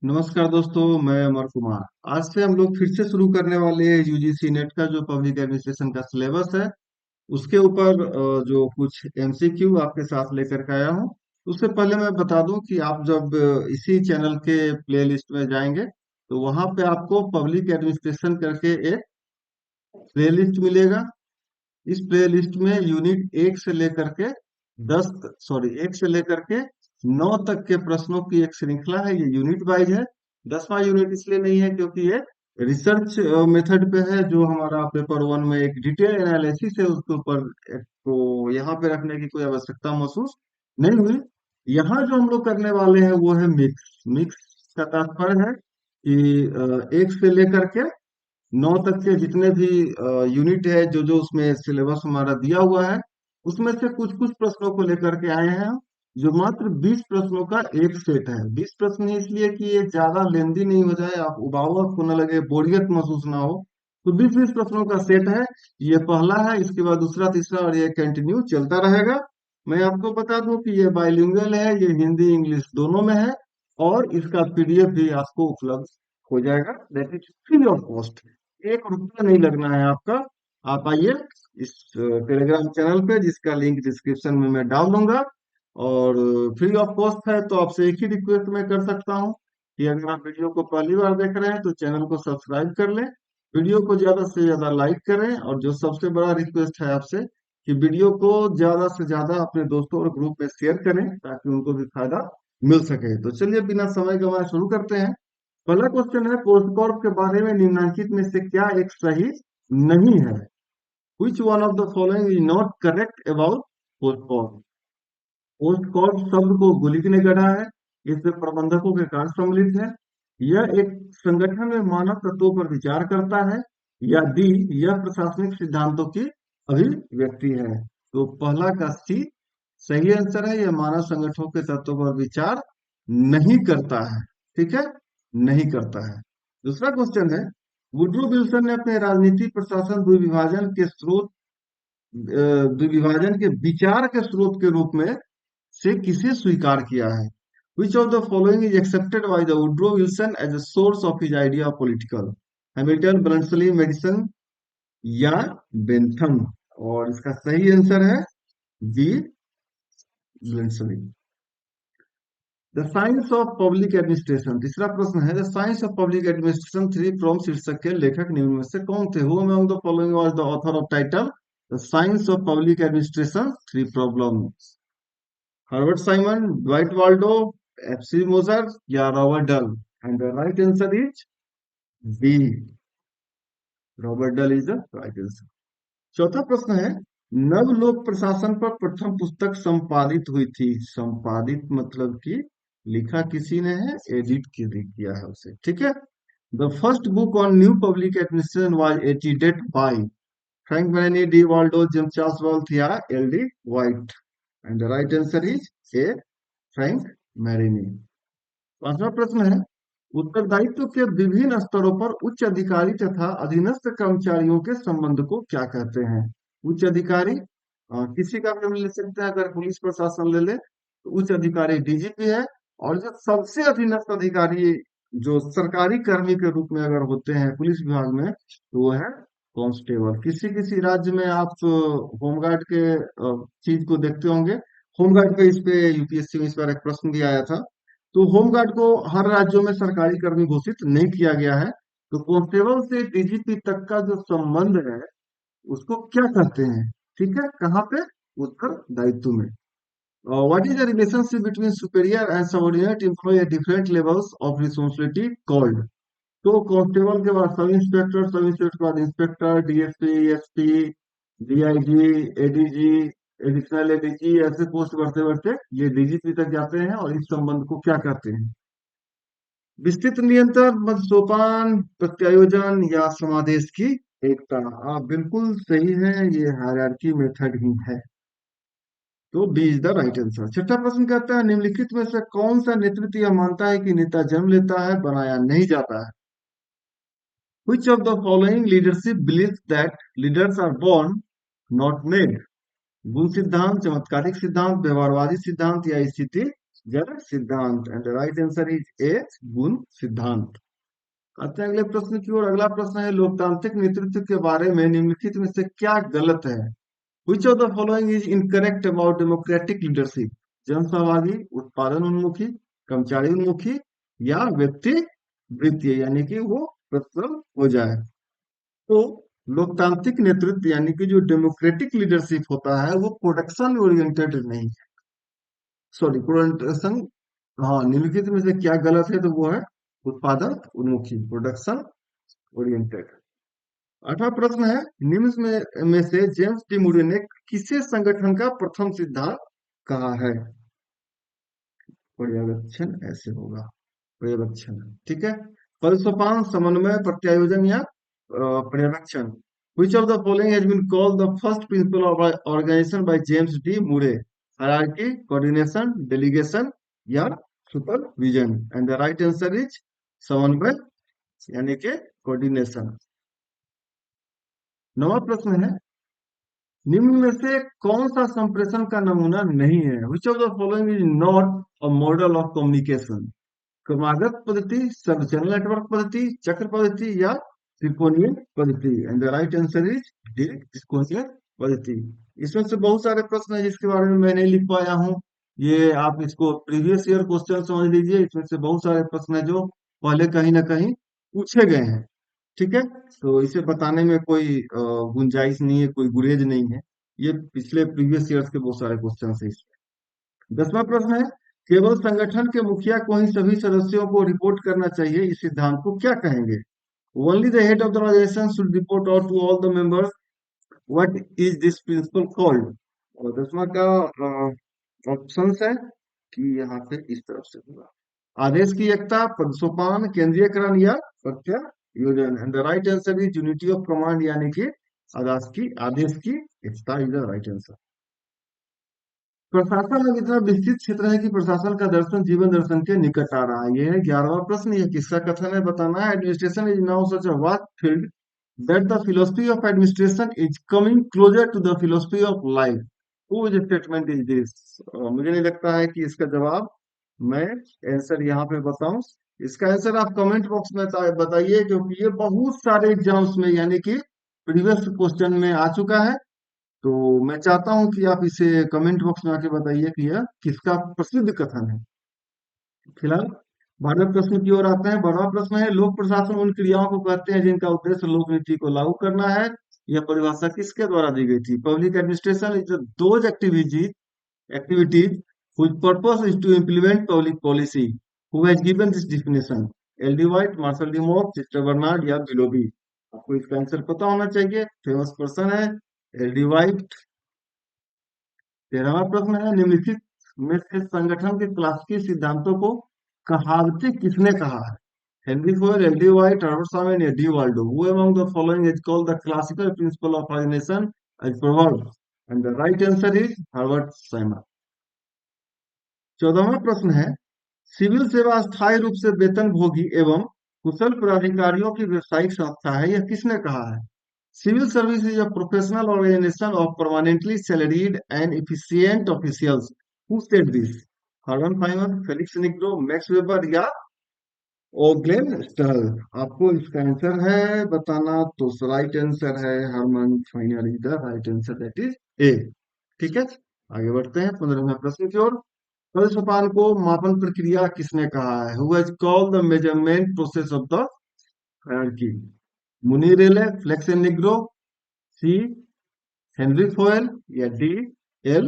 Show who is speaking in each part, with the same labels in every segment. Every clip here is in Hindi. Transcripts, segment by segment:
Speaker 1: नमस्कार दोस्तों, मैं अमर कुमार। आज से हम लोग फिर से शुरू करने वाले हैं यूजीसी नेट का जो पब्लिक एडमिनिस्ट्रेशन का सिलेबस है उसके ऊपर जो कुछ एमसीक्यू आपके साथ लेकर के आया हूँ। उससे पहले मैं बता दूं कि आप जब इसी चैनल के प्लेलिस्ट में जाएंगे तो वहां पे आपको पब्लिक एडमिनिस्ट्रेशन करके एक प्लेलिस्ट मिलेगा। इस प्लेलिस्ट में यूनिट 1 से लेकर के 9 तक के प्रश्नों की एक श्रृंखला है। ये यूनिट वाइज है। 10वां यूनिट इसलिए नहीं है क्योंकि ये रिसर्च मेथड पे है। जो हमारा पेपर वन में एक डिटेल एनालिसिस है उसके ऊपर तो यहाँ पे रखने की कोई आवश्यकता महसूस नहीं हुई। यहाँ जो हम लोग करने वाले हैं वो है मिक्स। मिक्स का तात्पर्य है कि 1 से लेकर के 9 तक के जितने भी यूनिट है, जो जो उसमें सिलेबस हमारा दिया हुआ है, उसमें से कुछ कुछ प्रश्नों को लेकर के आए हैं हम। जो मात्र 20 प्रश्नों का एक सेट है। 20 प्रश्न है इसलिए कि ये ज्यादा लेंदी नहीं हो जाए, आप उबावक को न लगे, बोरियत महसूस ना हो। तो 20-20 प्रश्नों का सेट है। ये पहला है, इसके बाद दूसरा, तीसरा और ये कंटिन्यू चलता रहेगा। मैं आपको बता दूं कि ये बाइलिंगुअल है, ये हिंदी इंग्लिश दोनों में है। और इसका पीडीएफ भी आपको उपलब्ध हो जाएगा, that is free of cost. 1 रुपया नहीं लगना है आपका। आप आइए इस टेलीग्राम चैनल पे, जिसका लिंक डिस्क्रिप्शन में मैं डाल दूंगा। और फ्री ऑफ कॉस्ट है तो आपसे एक ही रिक्वेस्ट मैं कर सकता हूँ कि अगर आप वीडियो को पहली बार देख रहे हैं तो चैनल को सब्सक्राइब कर लें, वीडियो को ज्यादा से ज्यादा लाइक करें, और जो सबसे बड़ा रिक्वेस्ट है आपसे कि वीडियो को ज्यादा से ज्यादा अपने दोस्तों और ग्रुप में शेयर करें ताकि उनको भी फायदा मिल सके। तो चलिए बिना समय गंवाए शुरू करते हैं। पहला क्वेश्चन है, पोस्टकॉर्प के बारे में निम्नलिखित में से क्या एक सही नहीं है? Which one of the following is not correct about पोस्टकॉर्प? पोस्टकॉर्प शब्द को गुलिक ने गढ़ा है। इसमें प्रबंधकों के कार्य सम्मिलित है। यह एक संगठन में मानव तत्वों पर विचार करता है। या डी, यह प्रशासनिक सिद्धांतों की अभिव्यक्ति है। तो पहला का सी सही आंसर है। यह मानव संगठनों के तत्वों पर विचार नहीं करता है। ठीक है, नहीं करता है। दूसरा क्वेश्चन है, वुड्रो विल्सन ने अपने राजनीति प्रशासन द्विविभाजन के स्रोत द्विविभाजन के विचार के स्रोत के रूप में से किसे स्वीकार किया है? Which of the following is accepted by the Woodrow Wilson as a source of his idea of political? Hamilton, Bluntschli, Madison या बेंथम? और इसका सही आंसर है B, Bluntschli. The science of public administration, तीसरा प्रश्न है, the science of public administration three from शीर्षक के लेखक निम्न में से कौन थे? Who among the following was the author of title the science of public administration three problems? Herbert Simon, Dwight Waldo, FC Mosher या Robert Dahl? And the right answer is B, Robert Dahl is the right answer. चौथा प्रश्न है, नव लोक प्रशासन पर प्रथम पुस्तक संपादित हुई थी। संपादित मतलब कि लिखा किसी ने है, एडिट किया है उसे। ठीक है। The first book on new public administration was edited by Frank Benini, D Waldo, James Charlesworth या L D White? And the right answer is A, Frank Marini. पांचवा प्रश्न है, उत्तरदायित्व के विभिन्न स्तरों पर उच्च अधिकारी तथा अधीनस्थ कर्मचारियों के संबंध को क्या कहते हैं? उच्च अधिकारी किसी का भी हम ले सकते हैं। अगर पुलिस प्रशासन ले ले तो उच्च अधिकारी डीजीपी है। और जो सबसे अधीनस्थ अधिकारी जो सरकारी कर्मी के रूप में अगर होते हैं पुलिस विभाग में तो वो है कांस्टेबल। किसी किसी राज्य में आप होमगार्ड के चीज को देखते होंगे। होमगार्ड पे, इस पे यूपीएससी में इस बार एक प्रश्न भी आया था। तो होमगार्ड को हर राज्यों में सरकारी कर्मी घोषित नहीं किया गया है। तो कांस्टेबल से डीजीपी तक का जो संबंध है उसको क्या कहते हैं? ठीक है, कहाँ पे? उत्तरदायित्व में। What is the relationship between superior and subordinate employ at different levels of responsibility called? तो कांस्टेबल के बाद सब इंस्पेक्टर, सब इंस्पेक्टर के बाद inspector, DSP, SP, DIG, ADG, additional ADG, ऐसे पोस्ट बढ़ते बढ़ते ये डीजीपी तक जाते हैं। और इस संबंध को क्या कहते हैं? विस्तृत नियंत्रण, मध्य सोपान, प्रत्यायोजन या समादेश की एकता? आप बिल्कुल सही है, ये हायरार्की मेथड ही है। तो B is the right answer. छठा प्रश्न कहता है, निम्नलिखित में से कौन सा नेतृत्व यह मानता है कि नेता जन्म लेता है, बनाया नहीं जाता है? Which of the following leadership believes that leaders are born, not made? गुण सिद्धांत, चमत्कारिक सिद्धांत, व्यवहारवादी सिद्धांत या स्थिति जड़ सिद्धांत and the right answer is ए गुण सिद्धांत। आते हैं अगले प्रश्न की ओर। अगला प्रश्न है लोकतांत्रिक नेतृत्व के बारे में निम्नलिखित में से क्या गलत है? Which of the following is incorrect about democratic leadership? जनसहभागी, उत्पादन उन्मुखी, कर्मचारी उन्मुखी या व्यक्ति वृत्तीय, यानी कि वो प्रश्न हो जाए। तो लोकतांत्रिक नेतृत्व यानी कि जो डेमोक्रेटिक लीडरशिप होता है वो प्रोडक्शन ओरिएंटेड नहीं, सॉरी प्रोडक्शन, हाँ, निम्नलिखित में से क्या गलत है? तो वो है उत्पादन उन्मुखी, प्रोडक्शन ओरिएंटेड। 8वां प्रश्न है निम्न में से जेम्स डी मूरे ने किसे संगठन का प्रथम सिद्धांत कहा है? पर्यवेक्षण ऐसे होगा, पर्यवेक्षण, ठीक है। फलसोपान, समन्वय, प्रत्यायोजन या पर्यवेक्षण। Which of the following has been called the first principle of organization by James D. Murray? Hierarchy, coordination, delegation या supervision? And the right answer is समन्वय यानी कि coordination। 9वां प्रश्न है निम्न में से कौन सा संप्रेषण का नमूना नहीं है? Which of the following is not a model of communication? क्रमागत पद्धति, सब चैनल नेटवर्क पद्धति, चक्र पद्धति या त्रिकोणीय पद्धति? And the right answer is D, त्रिकोणीय पद्धति। इसमें से बहुत सारे प्रश्न है जिसके बारे में मैं नहीं लिख पाया हूँ, ये आप इसको प्रीवियस ईयर क्वेश्चन समझ लीजिए। इसमें से बहुत सारे प्रश्न है जो पहले कहीं ना कहीं पूछे गए हैं, ठीक है। तो इसे बताने में कोई गुंजाइश नहीं है, कोई गुरेज नहीं है, ये पिछले प्रीवियस ईयर्स के बहुत सारे क्वेश्चन है इसमें। 10वां प्रश्न है केवल संगठन के मुखिया को ही सभी सदस्यों को रिपोर्ट करना चाहिए, इस सिद्धांत को क्या कहेंगे? Only the head of the organisation should report out to all the members, what is this principle called? और 10वां का ऑप्शन है कि यहाँ पे इस तरफ से होगा, आदेश की एकता, पदसोपान, केंद्रीयकरण या प्रत्यायोजन? And the right answer is unity of command, यानी कि आदेश की एकता इज द राइट आंसर। प्रशासन अब इतना विस्तृत क्षेत्र है कि प्रशासन का दर्शन जीवन दर्शन के निकट आ रहा है। यह है 11वां प्रश्न। यह किसका कथन है बताना है। Administration is now such a vast field that the philosophy of administration is coming closer to the philosophy of life. Whose statement is this? मुझे नहीं लगता है कि इसका जवाब मैं आंसर यहाँ पे बताऊं। इसका आंसर आप कमेंट बॉक्स में बताइए, क्योंकि ये बहुत सारे एग्जाम्स में यानी कि प्रीवियस क्वेश्चन में आ चुका है। तो मैं चाहता हूं कि आप इसे कमेंट बॉक्स में आके बताइए कि यह किसका प्रसिद्ध कथन है। फिलहाल 12वें प्रश्न की ओर आते हैं। 12वां प्रश्न है लोक प्रशासन उन क्रियाओं को कहते हैं जिनका उद्देश्य लोक नीति को लागू करना है। यह परिभाषा किसके द्वारा दी गई थी? Public administration is those activities whose purpose is to implement public policy. Who has given this definition? L D White, Marshall Dimock, Chester Barnard या बिलोबी? आपको इसका आंसर पता होना चाहिए, फेमस पर्सन है एल डी वाइट। 13वां प्रश्न है निम्नलिखित में से संगठन के क्लासिकी सिद्धांतों को कहावती किसने कहा है? Henri Fayol, L D White, Herbert Simon या D Waldo? Who among the following is called the classical principle of organization as proverb? And the right answer is Herbert Simon. 14वां प्रश्न है सिविल सेवा अस्थायी रूप से वेतन भोगी एवं कुशल पदाधिकारियों की व्यवसायिक संस्था है, यह किसने कहा है? Civil service is a professional organization of permanently salaried and efficient officials. Who said this? Herman Feynman, Felix Nigro, Max Weber या ओग्लेन स्टर्ल? आपको इसका आंसर है बताना, तो राइट आंसर है Herman Finer is the right answer, that is A. ठीक है, आगे बढ़ते हैं 15वें प्रश्न की ओर। फलसोपान को मापन प्रक्रिया किसने कहा है? Who has called the measurement process of the hierarchy? Mooney Reiley, Felix and Nigro, C Henri Fayol या D L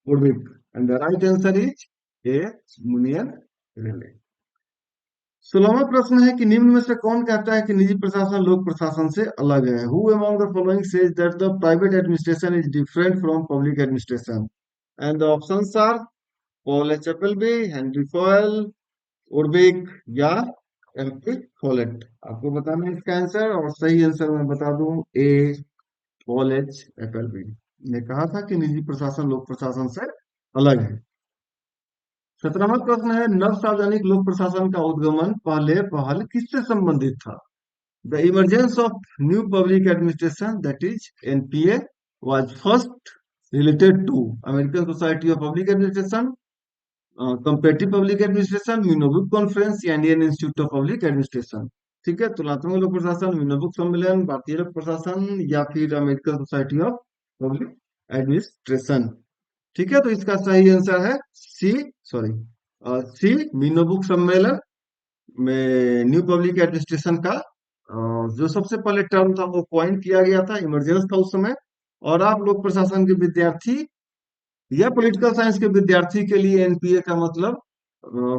Speaker 1: Urwick? And the right answer is A Mooney Reiley. 16वां प्रश्न है कि निम्न में से कौन कहता है कि निजी प्रशासन लोक प्रशासन से अलग है? Who among the following says that the private administration is different from public administration? And the options are Paul H Appleby, Henri Fayol, Urwick या एमपी फॉलेट? आपको बताना है इसका आंसर, और सही आंसर मैं बता दूं ए पॉल एच एपलबी ने कहा था कि निजी प्रशासन लोक प्रशासन से अलग है। 17वां प्रश्न है नव सार्वजनिक लोक प्रशासन का उद्गमन पहल किससे संबंधित था? The emergence of new public administration that is NPA was first related to American Society of public Administration, comparative public administration, Minnowbrook conference या Indian Institute of public Administration. ठीक है, तुलनात्मक लोक प्रशासन, मिनोबुक सम्मेलन, भारतीय लोक प्रशासन, या फिर American Society of public Administration. ठीक है, तो इसका सही आंसर है सी। सॉरी, सी, मिनोबुक सम्मेलन में न्यू पब्लिक एडमिनिस्ट्रेशन का जो सबसे पहले टर्म था वो कॉइन किया गया था, इमरजेंस था उस समय। और आप लोक प्रशासन के विद्यार्थी या पॉलिटिकल साइंस के विद्यार्थी के लिए एनपीए का मतलब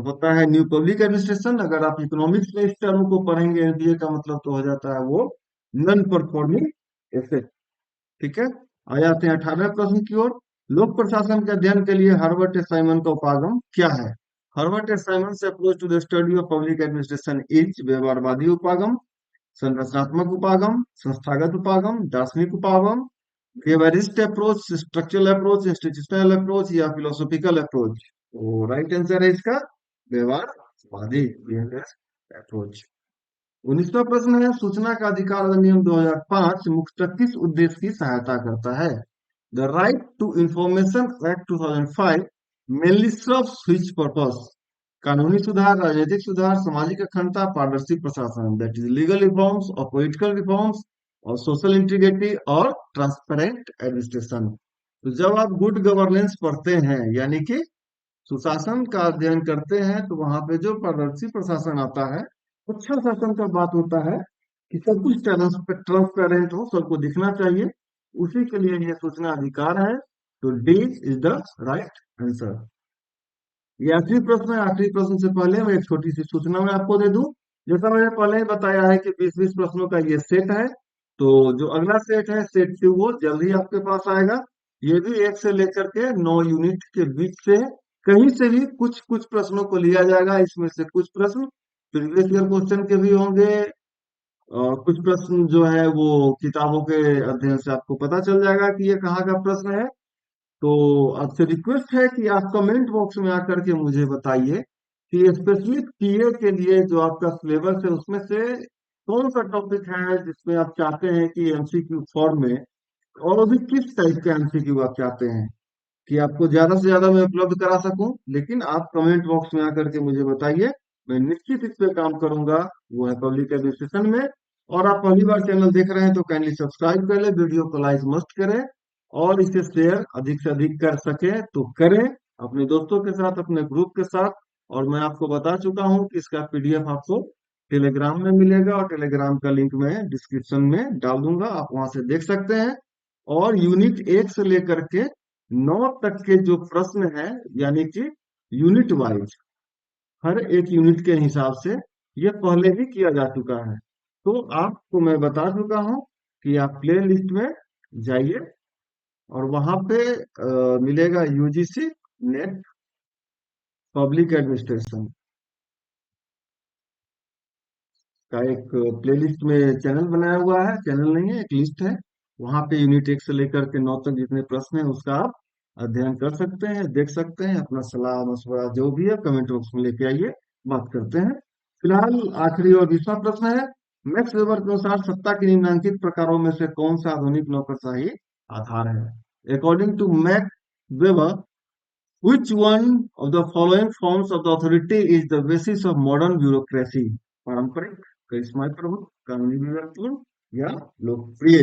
Speaker 1: होता है न्यू पब्लिक एडमिनिस्ट्रेशन। अगर आप इकोनॉमिक्स में इस टर्म को पढ़ेंगे एनपीए का मतलब तो हो जाता है वो नॉन परफॉर्मिंग एसेट। ठीक है, आ जाते हैं 18वें प्रश्न की ओर। लोक प्रशासन के अध्ययन के लिए हर्बर्ट एस साइमन का उपागम क्या है? हर्बर्ट एस साइमन से approach to the study of public administration is व्यवहारवादी उपागम, संरचनात्मक उपागम, संस्थागत उपागम, दार्शनिक उपागम, behaviourist approach, structural approach, institutional approach या फिलोसॉफिकल अप्रोच। तो राइट आंसर है इसका व्यवहारवादी, बिहेवियरिस्ट अप्रोच। 19वां प्रश्न है, सूचना का अधिकार अधिनियम 2005 मुख्यतः किस उद्देश्य की सहायता करता है? The right to information act 2005 mainly serves which purpose? कानूनी सुधार, राजनीतिक सुधार, सामाजिक अखंडता, पारदर्शी प्रशासन, दैट इज लीगल रिफॉर्म्स और पॉलिटिकल रिफॉर्म्स और सोशल इंटीग्रिटी और ट्रांसपेरेंट एडमिनिस्ट्रेशन। तो जब आप गुड गवर्नेंस पढ़ते हैं यानी कि सुशासन का अध्ययन करते हैं तो वहां पे जो पारदर्शी प्रशासन आता है, अच्छा शासन का बात होता है कि सब कुछ ट्रांसपेरेंट हो, सबको दिखना चाहिए। उसी के लिए ये सूचना अधिकार है। तो D is the right answer. ये आखिरी प्रश्न है। आखिरी प्रश्न से पहले मैं एक छोटी सी सूचना मैं आपको दे दूं। जैसा मैंने पहले ही बताया है कि 20-20 प्रश्नों का ये सेट है। तो जो अगला सेट है सेट 2 वो जल्द ही आपके पास आएगा। ये भी 1 से लेकर के 9 यूनिट के बीच से है। कहीं से भी कुछ कुछ प्रश्नों को लिया जाएगा। इसमें से कुछ प्रश्न प्रीवियस ईयर क्वेश्चन के भी होंगे और कुछ प्रश्न जो है वो किताबों के अध्ययन से आपको पता चल जाएगा कि ये कहाँ का प्रश्न है। तो आपसे रिक्वेस्ट है कि आप कमेंट बॉक्स में आकर के मुझे बताइए कि स्पेशली पीए के लिए जो आपका सिलेबस है उसमें से कौन सा टॉपिक है जिसमें आप चाहते हैं कि एमसीक्यू फॉर्म में, और वो भी किस टाइप का एमसीक्यू आप चाहते हैं कि आपको ज्यादा से ज्यादा मैं उपलब्ध करा सकूं। लेकिन आप कमेंट बॉक्स में आकर के मुझे बताइए, मैं निश्चित इस पे काम करूंगा, वो है पब्लिक एडमिनिस्ट्रेशन में। और आप पहली बार चैनल देख रहे हैं तो काइंडली सब्सक्राइब कर ले, वीडियो को लाइक मस्ट करें और इसे शेयर अधिक से अधिक कर सके तो करें अपने दोस्तों के साथ, अपने ग्रुप के साथ। और मैं आपको बता चुका हूं कि इसका पीडीएफ आपको टेलीग्राम में मिलेगा और टेलीग्राम का लिंक मैं डिस्क्रिप्शन में डाल दूंगा, आप वहां से देख सकते हैं। और यूनिट 1 से लेकर के 9 तक के जो प्रश्न है यानी कि यूनिट वाइज हर एक यूनिट के हिसाब से ये पहले ही किया जा चुका है। तो आपको मैं बता चुका हूं कि आप प्ले लिस्ट में जाइए और वहां पे मिलेगा यूजीसी नेट पब्लिक एडमिनिस्ट्रेशन का एक प्लेलिस्ट में चैनल बनाया हुआ है। चैनल नहीं है, एक लिस्ट है। वहां पे यूनिट 1 से लेकर के 9 तक जितने प्रश्न हैं उसका आप अध्ययन कर सकते हैं, देख सकते हैं। अपना सलाह मशवरा जो भी है कमेंट बॉक्स में लेके आइए, बात करते हैं। फिलहाल आखिरी और 20वां प्रश्न है, मैक्स वेबर के अनुसार सत्ता के निम्नलिखित प्रकारों में से कौन सा आधुनिक नौकरशाही आधार है? According to Max Weber, which one of the following forms of the authority is the basis of modern bureaucracy? पारंपरिक, करिश्माई प्रभुत्व, कानूनी विवेकपूर्ण या लोकप्रिय?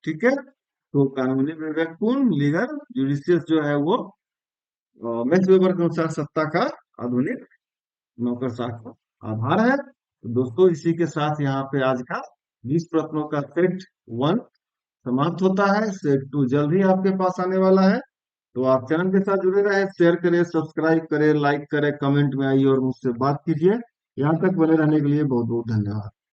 Speaker 1: ठीक है, तो कानूनी विवेकपूर्ण लीगल जुडिशियस जो है वो मैक्स वेबर के अनुसार सत्ता का आधुनिक नौकरशाह का आधार है। तो दोस्तों इसी के साथ यहाँ पे आज का 20 प्रश्नों का सेट 1 समाप्त होता है। सेट 2 जल्द ही आपके पास आने वाला है। तो आप चैनल के साथ जुड़े रहे, शेयर करें, सब्सक्राइब करें, लाइक करें, कमेंट में आइए और मुझसे बात कीजिए। यहाँ तक बने रहने के लिए बहुत बहुत धन्यवाद।